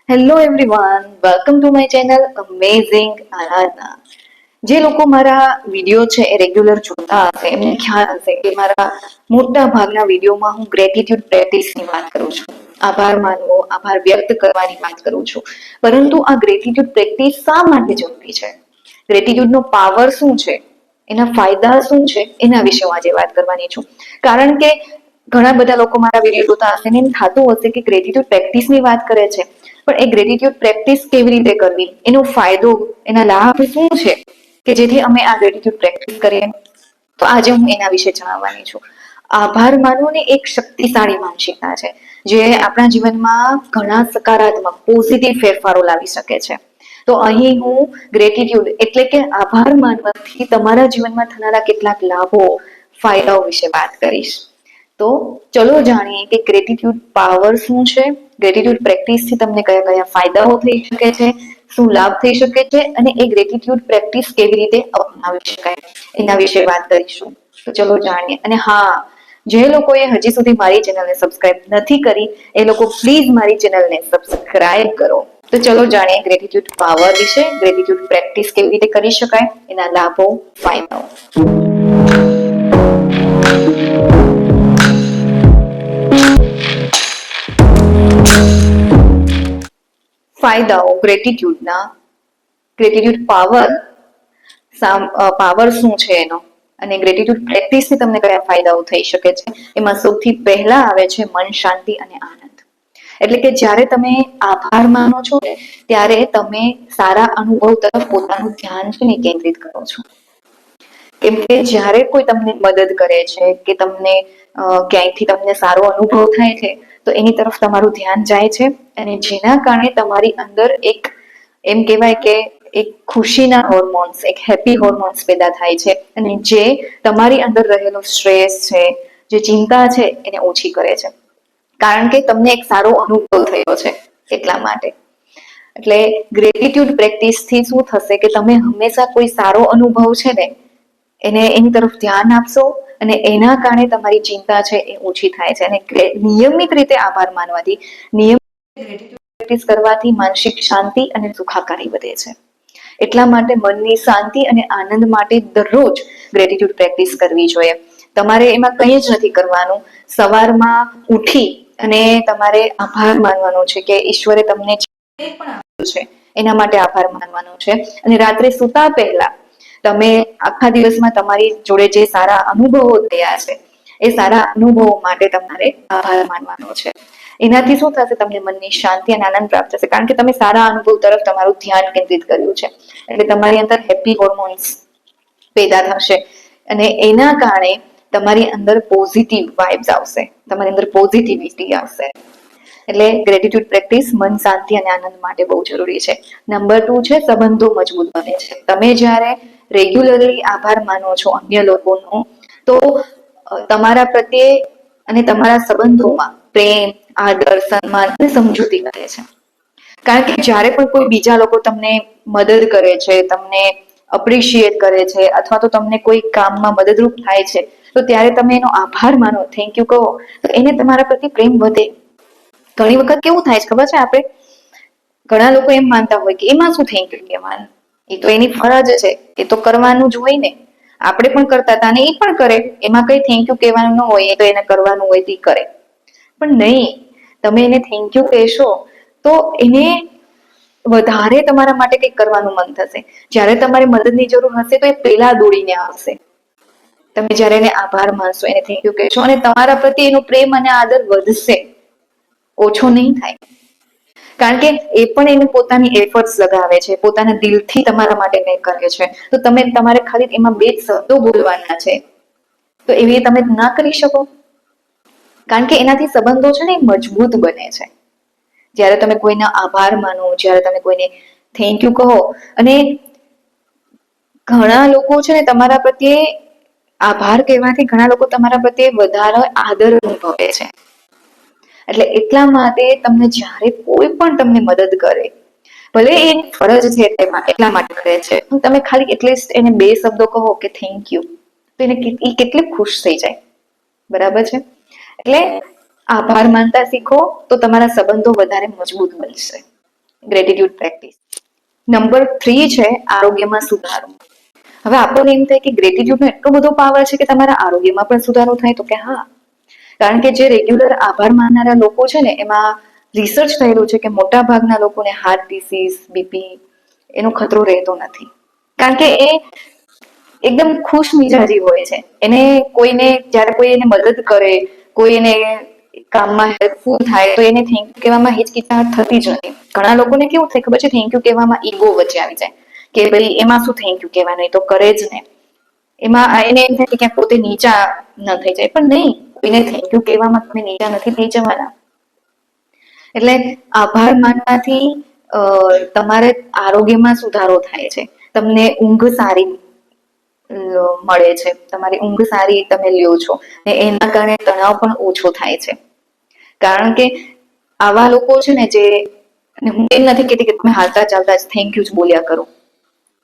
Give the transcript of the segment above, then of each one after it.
Hello everyone, welcome to my channel amazing Aradhana. જે લોકો મારા વિડીયો છે એ રેગ્યુલર જોતા હશે એમને ખ્યાલ હશે કે મારા મોટા ભાગના વિડીયોમાં હું ગ્રેટિટ્યુડ પ્રેક્ટિસની વાત કરું છું. આભાર માનવો, આભાર વ્યક્ત કરવાની વાત કરું છું. પરંતુ આ ગ્રેટિટ્યુડ પ્રેક્ટિસ શા માટે જરૂરી છે? ગ્રેટિટ્યુડનો પાવર શું છે? એના ફાયદા શું છે? એના વિશે હું આજે વાત કરવાની છું. કારણ કે ઘણા બધા લોકો મારા વિડીયો જોતા હશે ને એમ થતું હશે કે ગ્રેટિટ્યુડ પ્રેક્ટિસની વાત કરે છે, પણ એ ગ્રેટિટ્યુડ પ્રેક્ટિસ કેવી રીતે કરવી, એનો ફાયદો, એના લાભ શું છે કે જેથી અમે આ ગ્રેટિટ્યુડ પ્રેક્ટિસ કરીએ. તો આજે હું એના વિશે જણાવવાની છું. આભાર માનવો એક શક્તિશાળી માનસિકતા છે જે આપણા જીવનમાં ઘણા સકારાત્મક પોઝિટિવ ફેરફારો લાવી શકે છે. તો અહીં હું ગ્રેટિટ્યુડ એટલે કે આભાર માનવાથી તમારા જીવનમાં થનારા કેટલાક લાભો, ફાયદાઓ વિશે વાત કરીશ. તો ચલો જાણીએ કે ગ્રેટિટ્યુડ પાવર શું છે, ગ્રેટિટ્યુડ પ્રેક્ટિસથી તમને કયા કયા ફાયદાઓ થઈ શકે છે, શું લાભ થઈ શકે છે અને એ ગ્રેટિટ્યુડ પ્રેક્ટિસ કેવી રીતે અપનાવી શકાય એના વિશે વાત કરીશું. તો ચલો જાણીએ. અને હા, જે લોકોએ હજી સુધી મારી ચેનલને સબસ્ક્રાઇબ નથી કરી એ લોકો પ્લીઝ મારી ચેનલને સબસ્ક્રાઇબ કરો. તો ચલો જાણીએ ગ્રેટિટ્યુડ પાવર વિશે, ગ્રેટિટ્યુડ પ્રેક્ટિસ કેવી રીતે કરી શકાય, એના લાભો, ફાયદાઓ. ફાયદાઓ ગ્રેટિટ્યુડના. ગ્રેટિટ્યુડ પાવર શું છે એનો, અને ગ્રેટિટ્યુડ પ્રેક્ટિસથી તમને કયા ફાયદાઓ થઈ શકે છે. એમાં સૌથી પહેલા આવે છે મન શાંતિ અને આનંદ. એટલે કે જ્યારે તમે આભાર માનો છો ને ત્યારે તમે સારા અનુભવ તરફ પોતાનું ધ્યાન છે ને કેન્દ્રિત કરો છો. કેમ કે જ્યારે કોઈ તમને મદદ કરે છે કે તમને ક્યાંયથી તમને સારો અનુભવ થાય છે તો એની તરફ તમારું ધ્યાન જાય છે, અને જેના કારણે તમારી અંદર એક એમ કહેવાય કે એક ખુશીના હોર્મોન્સ, એક હેપી હોર્મોન્સ પેદા થાય છે, અને જે તમારી અંદર રહેલો સ્ટ્રેસ છે, જે ચિંતા છે એને ઓછી કરે છે. કારણ કે તમને એક સારો અનુભવ થયો છે એટલા માટે. એટલે ગ્રેટિટ્યુડ પ્રેક્ટિસથી શું થશે કે તમે હંમેશા કોઈ સારો અનુભવ છે ને એને એની તરફ ધ્યાન આપશો, અને એના કારણે તમારી ચિંતા છે એ ઓછી થાય છે. અને નિયમિત રીતે આભાર માનવાથી, નિયમિત પ્રેક્ટિસ કરવાથી માનસિક શાંતિ અને સુખાકારી વધે છે. એટલા માટે મનની શાંતિ અને આનંદ માટે દરરોજ ગ્રેટિટ્યુડ પ્રેક્ટિસ કરવી જોઈએ. તમારે એમાં કંઈ જ નથી કરવાનું. સવારમાં ઉઠી અને તમારે આભાર માનવાનો છે કે ઈશ્વરે તમને જે પણ આપ્યું છે એના માટે આભાર માનવાનો છે. અને રાત્રે સૂતા પહેલા તમે આખા દિવસમાં તમારી જોડે જે સારા અનુભવો થયા છે એ સારા અનુભવો માટે તમારે આભાર માનવાનો છે. એનાથી શું થશે? તમને મનની શાંતિ અને આનંદ પ્રાપ્ત થશે, કારણ કે તમે સારા અનુભવ તરફ તમારું ધ્યાન કેન્દ્રિત કર્યું છે. એટલે તમારી અંદર હેપી હોર્મોન્સ પેદા થશે, અને એના કારણે તમારી અંદર પોઝિટિવ વાઇબ્સ આવશે, તમારી અંદર પોઝિટિવિટી આવશે. એટલે ગ્રેટિટ્યુડ પ્રેક્ટિસ મન શાંતિ અને આનંદ માટે બહુ જરૂરી છે. નંબર 2 છે સંબંધો મજબૂત બને છે. તમે જ્યારે રેગ્યુલરલી આભાર માનો છો અન્ય લોકોનો, તો તમારા પ્રત્યે અને તમારા સંબંધોમાં પ્રેમ, આદર, સન્માન અને સમજૂતી વધે છે. કારણ કે જ્યારે પણ કોઈ બીજા લોકો તમને મદદ કરે છે, તમને અપ્રિશિએટ કરે છે, અથવા તો તમને કોઈ કામમાં મદદરૂપ થાય છે, તો ત્યારે તમે એનો આભાર માનો, થેન્ક યુ કહો, તો એને તમારા પ્રત્યે પ્રેમ વધે. ઘણી વખત કેવું થાય છે ખબર છે? આપણે ઘણા લોકો એમ માનતા હોય કે એમાં શું થેન્ક યુ કહેવાનું, એ તો એની ફરજ છે, એ તો કરવાનું જ હોય ને. આપણે પણ કરતા હતા અને એ પણ કરે, એમાં કઈ થેન્ક યુ કહેવાનું ન હોય, એ તો એને કરવાનું હોય તે કરે. પણ નહીં, તમે એને થેન્ક યુ કહેશો તો એને વધારે તમારા માટે કંઈક કરવાનું મન થશે. જ્યારે તમારે મદદની જરૂર હશે તો એ પેલા દોડીને આવશે. તમે જ્યારે એને આભાર માનશો, એને થેન્ક યુ કહેશો, અને તમારા પ્રત્યે એનો પ્રેમ અને આદર વધશે, ઓછો નહીં થાય. કારણ કે એ પણ એને પોતાની એફર્ટ્સ લગાવે છે, પોતાના દિલથી તમારા માટે કંઈક કરે છે. તો તમારે ખાલી એમાં 2 શબ્દો બોલવાના છે, તો એવી તમે ના કરી શકો. કારણ કે એનાથી સંબંધો છે ને મજબૂત બને છે. જ્યારે તમે કોઈના આભાર માનો, જ્યારે તમે કોઈને થેન્ક યુ કહો, અને ઘણા લોકો છે ને તમારા પ્રત્યે આભાર કહેવાથી ઘણા લોકો તમારા પ્રત્યે વધારે આદર અનુભવે છે. એટલે એટલા માટે તમને જ્યારે કોઈ પણ તમને મદદ કરે, ભલે એની ફરજ છે એટલા માટે કરે છે, તમે ખાલી એટલીસ્ટ એને 2 શબ્દો કહો કે થેન્ક યુ, તો એ કેટલી ખુશ થઈ જાય. બરાબર છે? એટલે આભાર માનતા શીખો તો તમારા સંબંધો વધારે મજબૂત બનશે. Gratitude practice. નંબર 3 છે આરોગ્યમાં સુધારો. હવે આપણને એમ થાય કે ગ્રેટિટ્યુડનો એટલો બધો પાવર છે કે તમારા આરોગ્યમાં પણ સુધારો થાય, તો કે હા, કારણ કે જે રેગ્યુલર આભાર માનનારા લોકો છે ને, એમાં રિસર્ચ થયેલું છે કે મોટા ભાગના લોકોને હાર્ટ ડિસીઝ, બીપી એનો ખતરો રહેતો નથી, કારણ કે એ એકદમ ખુશ મિજાજી હોય છે. એને કોઈને જ્યારે કોઈ એને મદદ કરે, કોઈ એને કામમાં હેલ્પફુલ થાય તો એને થેન્ક યુ કહેવામાં હિચકિચાહટ થતી જ નથી. ઘણા લોકોને કેવું થાય ખબર છે, થેન્ક યુ કહેવામાં ઈગો વચ્ચે આવી જાય કે ભાઈ એમાં શું થેન્ક યુ કહેવાનું, એ તો કરે જ ને. એમાં એને એમ થાય કે ક્યાંક પોતે નીચા ન થઈ જાય, પણ નહીં, કોઈને થેન્ક યુ કહેવામાં તમે નીચા નથી થઈ જવાના. એટલે આભાર માનવાથી તમારે આરોગ્યમાં સુધારો થાય છે, તમને ઊંઘ સારી મળે છે, તમારી ઊંઘ સારી તમે લ્યો છો, ને એના કારણે તણાવ પણ ઓછો થાય છે. કારણ કે આવા લોકો છે ને, જે હું એમ નથી કહેતી કે તમે હાલતા ચાલતા જ થેન્ક યુ જ બોલ્યા કરો,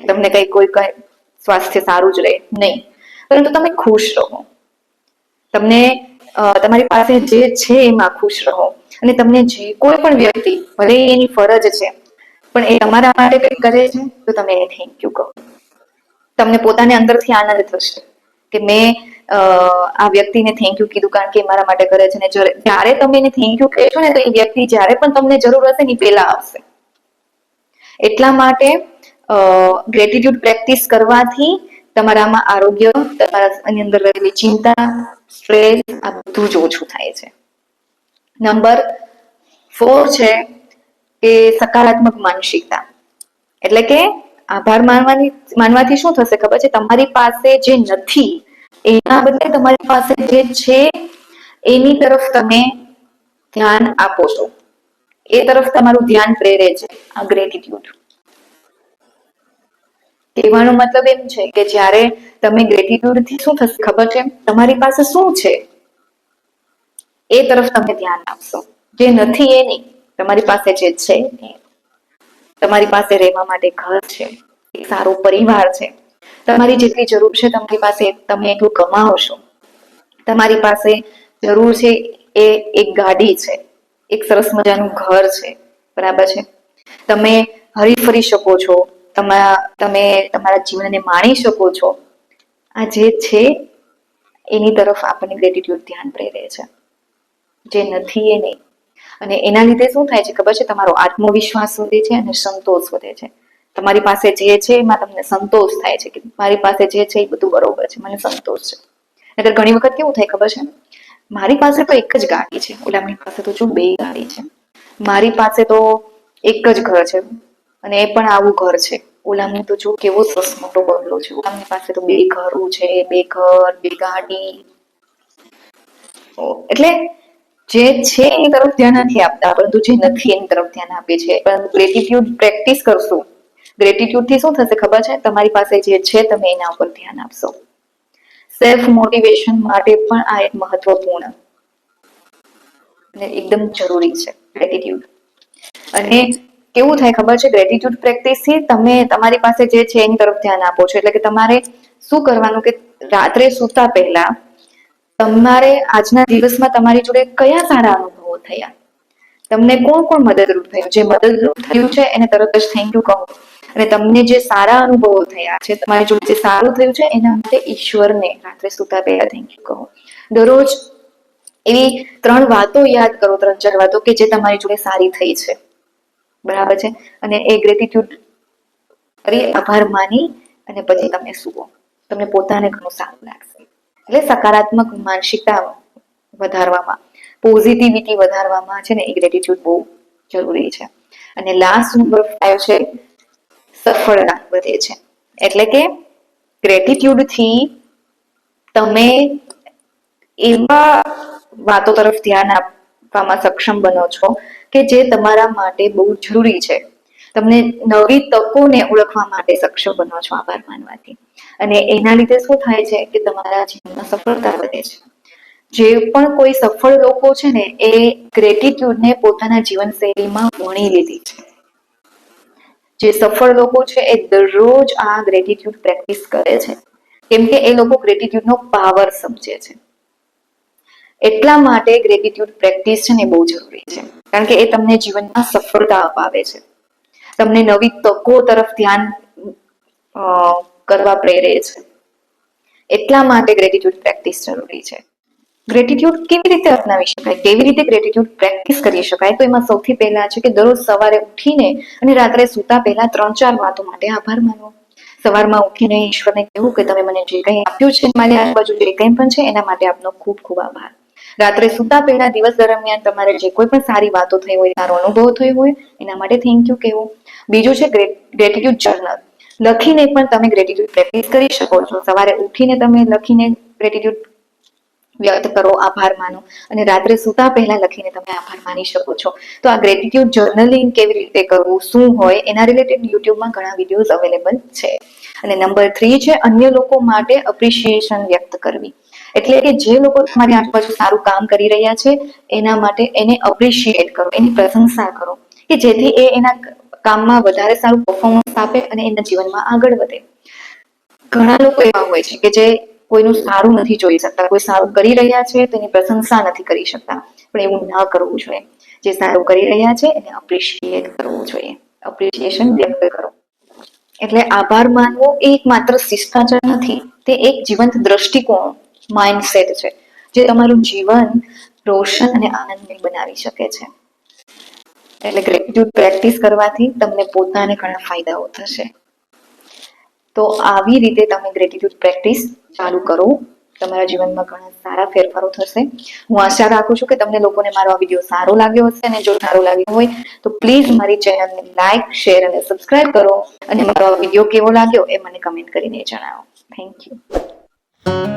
તમને કોઈ સ્વાસ્થ્ય સારું જ રહે, નહીં, પરંતુ તમે ખુશ રહો, તમને તમારી પાસે જે છે એમાં ખુશ રહો, અને તમને જે કોઈ પણ વ્યક્તિ, ભલે એની ફરજ છે પણ એ તમારા માટે કંઈક કરે છે, તો તમે એને થેન્ક યુ કહો. તમને પોતાને અંદરથી આનંદ થશે કે મેં આ વ્યક્તિને થેન્ક યુ કીધું, કારણ કે એ મારા માટે કરે છે. ને જ્યારે તમે એને થેન્ક યુ કહેશો ને, તો એ વ્યક્તિ જ્યારે પણ તમને જરૂર હશે ને, પહેલા આવશે. એટલા માટે ગ્રેટિટ્યુડ પ્રેક્ટિસ કરવાથી તમારામાં આરોગ્ય, તમારાની અંદર રહેલી ચિંતા, સ્ટ્રેસ, આ બધું જ ઓછું થાય છે. નંબર 4 છે કે સકારાત્મક માનસિકતા. એટલે કે આભાર માનવાથી શું થશે ખબર છે, તમારી પાસે જે નથી એના બદલે તમારી પાસે જે છે એની તરફ તમે ધ્યાન આપો છો, એ તરફ તમારું ધ્યાન પ્રેરે છે આ ગ્રેટિટ્યુડ. કહેવાનો મતલબ એમ છે કે જ્યારે તમે ગ્રેટિટ્યુડ થી શું થશે ખબર છે, તમારી પાસે શું છે એ તરફ તમે ધ્યાન આપશો, જે નથી એ નહીં, તમારી પાસે જે છે એ. તમારી પાસે રહેવા માટે ઘર છે, એક સારો પરિવાર છે, તમારી જેટલી જરૂર છે તમારી પાસે તમે એટલું કમાવશો, તમારી પાસે જરૂર છે એ એક ગાડી છે, એક સરસ મજાનું ઘર છે, બરાબર છે, તમે હરી ફરી શકો છો, તમે તમારા જીવનને માણી શકો છો. આ જે છે એની તરફ આપણને ગ્રેટિટ્યુડ ધ્યાન પ્રેરે છે, જે નથી એ નહીં. અને એના લીધે શું થાય છે ખબર છે, તમારો આત્મવિશ્વાસ વધે છે અને સંતોષ વધે છે. તમારી પાસે જે છે એમાં તમને સંતોષ થાય છે કે મારી પાસે જે છે એ બધું બરોબર છે, મને સંતોષ છે. એટલે ઘણી વખત કેવું થાય ખબર છે, મારી પાસે તો એક જ ગાડી છે, ઓલામની પાસે તો જો 2 ગાડી છે, મારી પાસે તો એક જ ઘર છે, અને એ પણ આવું ઘર છે, ઓલામની તો જો કેવો સરસ મોટો બંગલો છે, ઓલામની પાસે તો 2 ઘરો છે, 2 ઘર, 2 ગાડી. એટલે જે છે એની તરફ ધ્યાન નથી આપતા, પરંતુ જે નથી એની તરફ ધ્યાન આપે છે. પરંતુ ગ્રેટિટ્યુડ પ્રેક્ટિસ કરશો, ગ્રેટિટ્યુડ થી શું થશે ખબર છે, તમારી પાસે જે છે તમે એના ઉપર ધ્યાન આપશો. સેલ્ફ મોટિવેશન માટે પણ આ એક મહત્વપૂર્ણ અને એકદમ જરૂરી છે ગ્રેટિટ્યુડ. અને કેવું થાય ખબર છે, ગ્રેટિટ્યુડ પ્રેક્ટિસ થી તમે તમારી પાસે જે છે એની તરફ ધ્યાન આપો છો. એટલે કે તમારે શું કરવાનું કે રાત્રે સૂતા પહેલા તમારે આજના દિવસમાં તમારી જોડે કયા સારા અનુભવો થયા, તમને કોણ મદદરૂપ થયું, જે મદદરૂપ થયું છે એને તરત જ થેન્ક યુ કહો. અને તમને જે સારા અનુભવો થયા છે, તમારી જોડે જે સારું થયું છે, એના માટે ઈશ્વરને રાત્રે સૂતા પહેલા થેન્ક યુ કહો. દરરોજ એવી 3 વાતો યાદ કરો, 3-4 વાતો કે જે તમારી જોડે સારી થઈ છે, બરાબર છે. અને એ ગ્રેટિટ્યુડ કરી, આભાર માની અને પછી તમે સુવો, તમને પોતાને ઘણું સારું લાગશે. એટલે સકારાત્મક માનસિકતા વધારવામાં, પોઝિટિવિટી વધારવામાં છે ને એ ગ્રેટિટ્યુડ બહુ જરૂરી છે. અને લાસ્ટ નંબર 5 છે સફળતા વધે છે. એટલે કે ગ્રેટિટ્યુડ થી તમે એવા વાતો તરફ ધ્યાન આપવામાં સક્ષમ બનો છો કે જે તમારા માટે બહુ જરૂરી છે. તમને નવી તકોને ઓળખવા માટે સક્ષમ બનો છો આભાર માનવાથી. અને એના લીધે શું થાય છે કે તમારા જીવનમાં સફળતા વધે છે. જે પણ કોઈ સફળ લોકો છે ને, એ ગ્રેટિટ્યુડને પોતાના જીવનશૈલીમાં વણી લીધી છે. જે સફળ લોકો છે એ દરરોજ આ ગ્રેટિટ્યુડ પ્રેક્ટિસ કરે છે, કેમ કે એ લોકો ગ્રેટિટ્યુડનો પાવર સમજે છે. એટલા માટે ગ્રેટિટ્યુડ પ્રેક્ટિસ છે ને બહુ જરૂરી છે, કારણ કે એ તમને જીવનમાં સફળતા અપાવે છે. તમને નવી તકો તરફ ધ્યાન કરવા પ્રેરે છે. એટલા માટે ગ્રેટિટ્યુડ પ્રેક્ટિસ જરૂરી છે. ગ્રેટિટ્યુડ કેવી રીતે અપનાવી શકાય, કેવી રીતે ગ્રેટિટ્યુડ પ્રેક્ટિસ કરી શકાય? તો એમાં સૌથી પહેલા છે કે દરરોજ સવારે ઉઠીને અને રાત્રે સૂતા પહેલા 3-4 વાતો માટે આભાર માનવો. સવારમાં ઉઠીને ઈશ્વરને કહેવું કે તમે મને જે કંઈ આપ્યું છે, મારી આજુબાજુ જે કંઈ પણ છે એના માટે આપનો ખૂબ ખૂબ આભાર. રાત્રે સૂતા પહેલા દિવસ દરમિયાન તમારે જે કોઈ પણ સારી વાતો થઈ હોય, સારો અનુભવ થયો હોય એના માટે થેન્ક યુ કહેવું. બીજું છે ગ્રેટિટ્યુડ જર્નલ. લખીને પણ તમે ગ્રેટિટ્યુડ પ્રેક્ટિસ કરી શકો છો. સવારે ઉઠીને તમે લખીને ગ્રેટિટ્યુડ વ્યક્ત કરો, આભાર માનો, અને રાત્રે સૂતા પહેલા લખીને તમે આભાર માની શકો છો. તો આ ગ્રેટિટ્યુડ જર્નલિંગ કેવી રીતે કરવું, શું હોય, એના રિલેટેડ યુટ્યુબમાં ઘણા વિડીયોઝ અવેલેબલ છે. અને નંબર 3 છે અન્ય લોકો માટે અપ્રિશિએશન વ્યક્ત કરવી. એટલે કે જે લોકો તમારી આજુબાજુ સારું કામ કરી રહ્યા છે એના માટે એને અપ્રિશિએટ કરો, એની પ્રશંસા કરો, કે જેથી એ એના કામમાં વધારે સારું પરફોર્મન્સ આપે અને એના જીવનમાં આગળ વધે. ઘણા લોકો એવા હોય છે કે જે કોઈનું સારું નથી જોઈ શકતા, કોઈ સારું કરી રહ્યા છે તો એની પ્રશંસા નથી કરી શકતા, પણ એવું ના કરવું જોઈએ. જે સારું કરી રહ્યા છે એને અપ્રિશિએટ કરવું જોઈએ, અપ્રિશિએશન વ્યક્ત કરો. એટલે આભાર માનવો એ એક માત્ર શિષ્ટાચાર નથી, તે એક જીવંત દ્રષ્ટિકોણ, માઇન્ડસેટ છે જે તમારું જીવન રોશન અને આનંદમય બનાવી શકે છે. એટલે ગ્રેટિટ્યુડ પ્રેક્ટિસ કરવાથી તમને પોતાને ઘણા ફાયદાઓ થશે. તો આવી રીતે તમે ગ્રેટિટ્યુડ પ્રેક્ટિસ ચાલુ કરો, તમારા જીવનમાં ઘણા સારા ફેરફારો થશે. હું આશા રાખું છું કે તમને લોકોને મારો આ વિડીયો સારો લાગ્યો હશે, અને જો સારો લાગ્યો હોય તો પ્લીઝ મારી ચેનલને લાઈક, શેર અને સબસ્ક્રાઇબ કરો, અને મારો આ વિડીયો કેવો લાગ્યો એ મને કમેન્ટ કરીને જણાવો. Thank you.